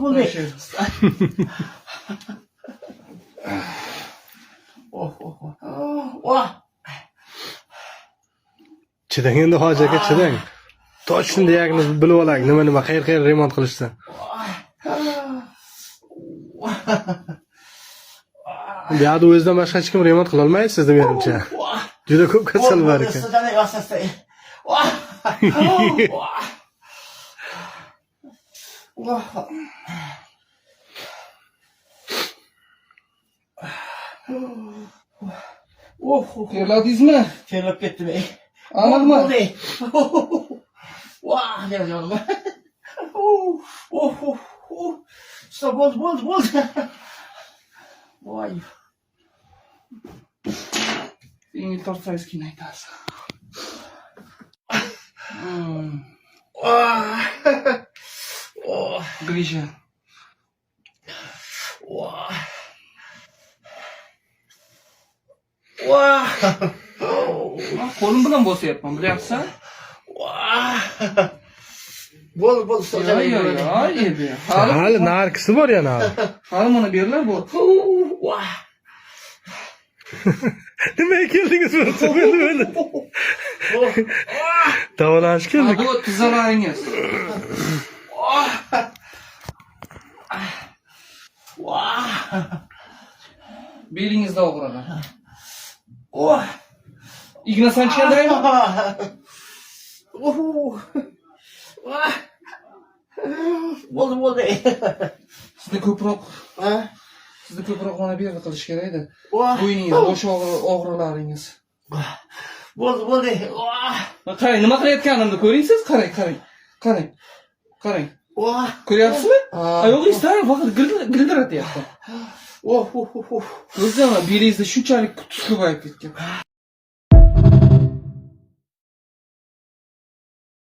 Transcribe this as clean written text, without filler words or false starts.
Bo'ldi. Chidang endi hoji aka, chidang. Точно diagnoz bilib olaylik, nima qayerga remont qilishsa. Bu yerda o'zidan boshqa hech kim remont qila olmaydi sizni menimcha. Juda ko'p kasal bor ekan. Terladingizmi? Terlab ketdim. Aniqmi? Vah, yaradım. Stop, bo'ldi. Voy. Yengil tortsangiz keyin aytasiz. Grisha. Qo'lim bilan bosyapman, bilyapsan? Bo'ldi. Yo'q. Hali narkisi bor yana. Hali mana berlar bu. Nimaga keldingiz bo'lsa? Davolash keldik. Bu tizzalaringiz. Belingizda og'ridi. Igna sanchgandaymi? Bo'ldi. Sizni ko'proq mana bu yerga qilish kerak-da. Bo'yningiz, bosh og'riqlaringiz. Bo'ldi. Qarang, nima qilayotganimni ko'ringsiz? Qarang. Ko'ryapsizmi? Oyog'ingizdan faqat gildiratyapti. O'zim belingizda shunchalik tuz ko'payib ketgan.